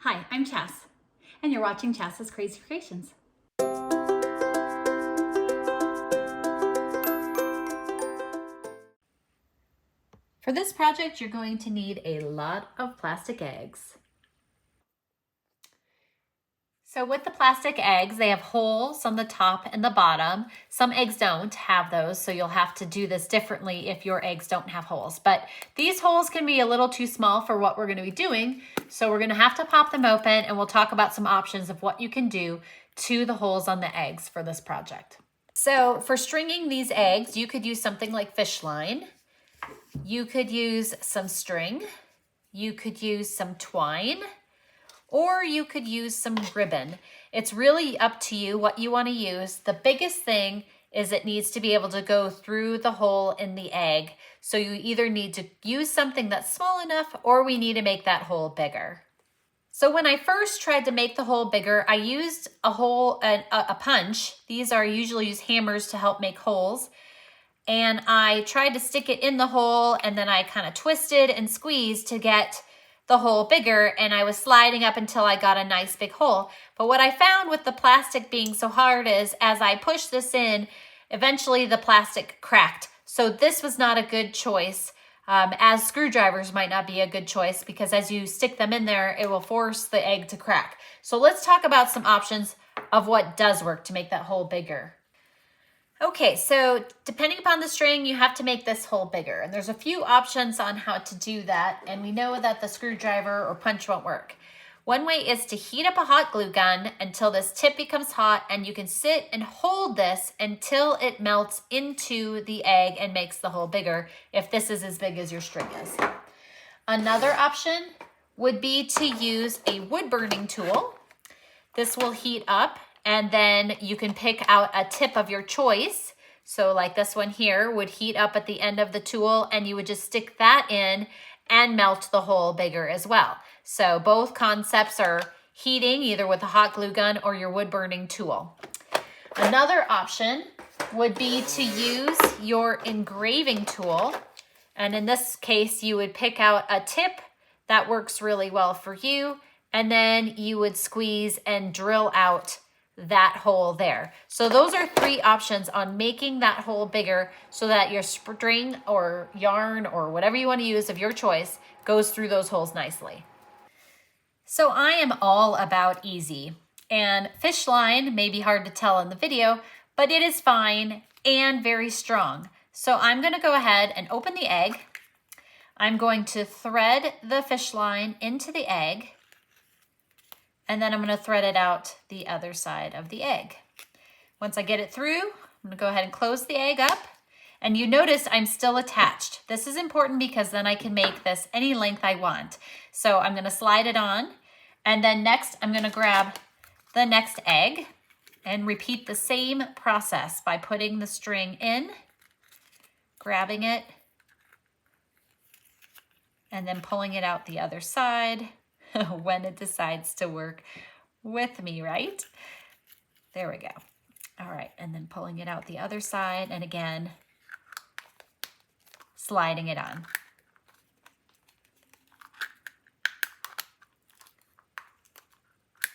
Hi, I'm Chas, and you're watching Chas's Crazy Creations. For this project, you're going to need a lot of plastic eggs. So with the plastic eggs, they have holes on the top and the bottom. Some eggs don't have those, so you'll have to do this differently if your eggs don't have holes. But these holes can be a little too small for what we're going to be doing, so we're going to have to pop them open, and we'll talk about some options of what you can do to the holes on the eggs for this project. So for stringing these eggs, you could use something like fish line. You could use some string. You could use some twine. Or you could use some ribbon. It's really up to you what you want to use. The biggest thing is it needs to be able to go through the hole in the egg. So you either need to use something that's small enough or we need to make that hole bigger. So when I first tried to make the hole bigger, I used a punch. These are usually use hammers to help make holes. And I tried to stick it in the hole, and then I kind of twisted and squeezed to get the hole bigger, and I was sliding up until I got a nice big hole. But what I found with the plastic being so hard is as I pushed this in, eventually the plastic cracked. So this was not a good choice, as screwdrivers might not be a good choice because as you stick them in there, it will force the egg to crack. So let's talk about some options of what does work to make that hole bigger. Okay, so depending upon the string, you have to make this hole bigger. And there's a few options on how to do that. And we know that the screwdriver or punch won't work. One way is to heat up a hot glue gun until this tip becomes hot, and you can sit and hold this until it melts into the egg and makes the hole bigger if this is as big as your string is. Another option would be to use a wood burning tool. This will heat up, and then you can pick out a tip of your choice. So like this one here would heat up at the end of the tool, and you would just stick that in and melt the hole bigger as well. So both concepts are heating either with a hot glue gun or your wood burning tool. Another option would be to use your engraving tool. And in this case, you would pick out a tip that works really well for you, and then you would squeeze and drill out that hole there. So those are three options on making that hole bigger so that your string or yarn or whatever you want to use of your choice goes through those holes nicely. So I am all about easy, and fish line may be hard to tell in the video, but it is fine and very strong. So I'm going to go ahead and open the egg. I'm going to thread the fish line into the egg. And then I'm going to thread it out the other side of the egg. Once I get it through, I'm going to go ahead and close the egg up. And you notice I'm still attached. This is important because then I can make this any length I want. So I'm going to slide it on. And then next, I'm going to grab the next egg and repeat the same process by putting the string in, grabbing it, and then pulling it out the other side. When it decides to work with me, right? There we go. All right, and then pulling it out the other side, and again, sliding it on.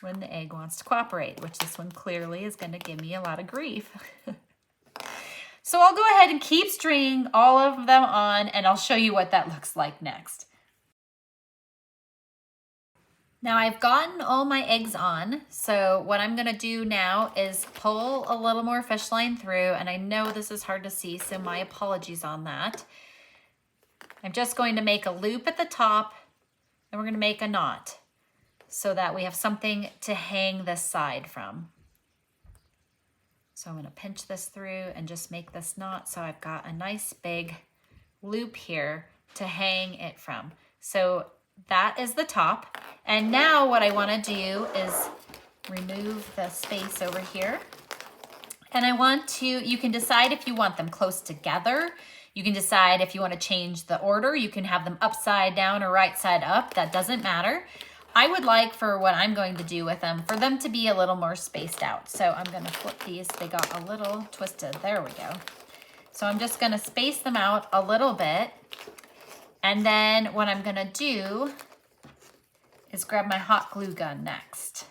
When the egg wants to cooperate, which this one clearly is going to give me a lot of grief. So I'll go ahead and keep stringing all of them on, and I'll show you what that looks like next. Now I've gotten all my eggs on, so what I'm gonna do now is pull a little more fish line through, and I know this is hard to see, so my apologies on that. I'm just going to make a loop at the top, and we're gonna make a knot so that we have something to hang this side from. So I'm gonna pinch this through and just make this knot so I've got a nice big loop here to hang it from. So that is the top. And now what I want to do is remove the space over here. And I want to, you can decide if you want them close together. You can decide if you want to change the order. You can have them upside down or right side up. That doesn't matter. I would like, for what I'm going to do with them, for them to be a little more spaced out. So I'm going to flip these. They got a little twisted. There we go. So I'm just going to space them out a little bit. And then what I'm going to do is grab my hot glue gun next.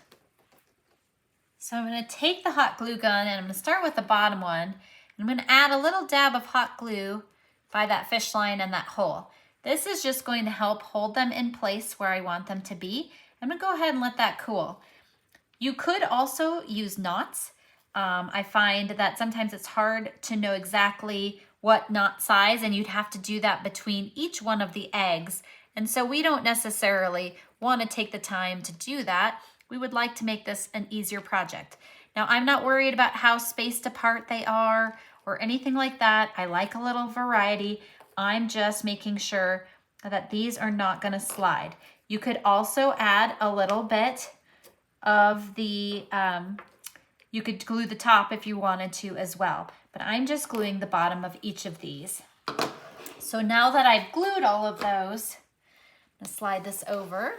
So I'm going to take the hot glue gun and I'm going to start with the bottom one. And I'm going to add a little dab of hot glue by that fish line and that hole. This is just going to help hold them in place where I want them to be. I'm going to go ahead and let that cool. You could also use knots. I find that sometimes it's hard to know exactly what knot size, and you'd have to do that between each one of the eggs. And so we don't necessarily want to take the time to do that. We would like to make this an easier project. Now, I'm not worried about how spaced apart they are or anything like that. I like a little variety. I'm just making sure that these are not going to slide. You could also add a little bit of the, you could glue the top if you wanted to as well, but I'm just gluing the bottom of each of these. So now that I've glued all of those, I'm gonna slide this over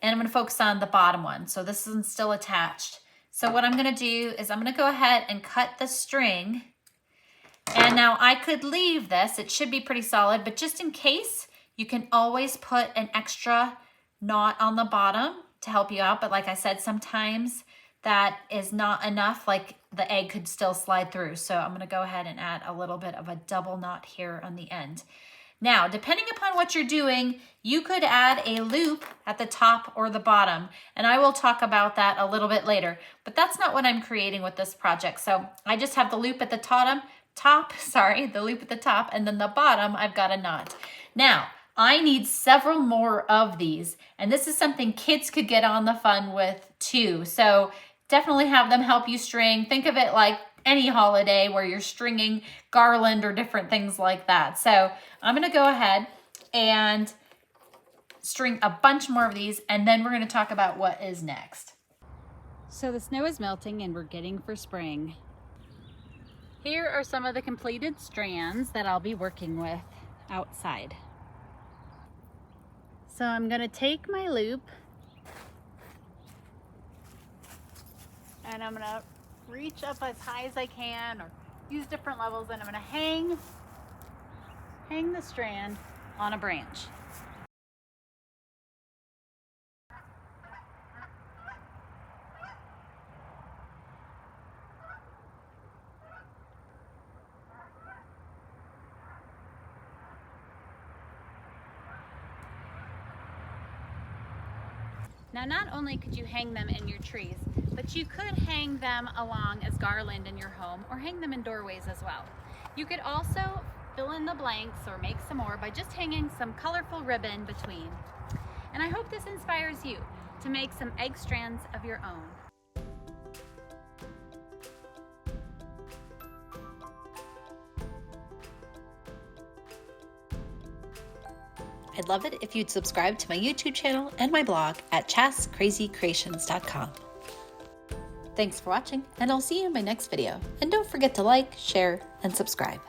and I'm gonna focus on the bottom one. So this isn't still attached. So what I'm gonna do is I'm gonna go ahead and cut the string. And now I could leave this, it should be pretty solid, but just in case, you can always put an extra knot on the bottom to help you out. But like I said, sometimes that is not enough, like the egg could still slide through. So I'm gonna go ahead and add a little bit of a double knot here on the end. Now, depending upon what you're doing, you could add a loop at the top or the bottom, and I will talk about that a little bit later, but that's not what I'm creating with this project. So I just have the loop at the the loop at the top, and then the bottom, I've got a knot. Now, I need several more of these, and this is something kids could get on the fun with too. So definitely have them help you string. Think of it like any holiday where you're stringing garland or different things like that. So I'm gonna go ahead and string a bunch more of these, and then we're gonna talk about what is next. So the snow is melting and we're getting for spring. Here are some of the completed strands that I'll be working with outside. So I'm gonna take my loop and I'm gonna reach up as high as I can or use different levels, and I'm gonna hang the strand on a branch. Now, not only could you hang them in your trees, but you could hang them along as garland in your home or hang them in doorways as well. You could also fill in the blanks or make some more by just hanging some colorful ribbon between. And I hope this inspires you to make some egg strands of your own. I'd love it if you'd subscribe to my YouTube channel and my blog at chascrazycreations.com. Thanks for watching, and I'll see you in my next video. And don't forget to like, share, and subscribe.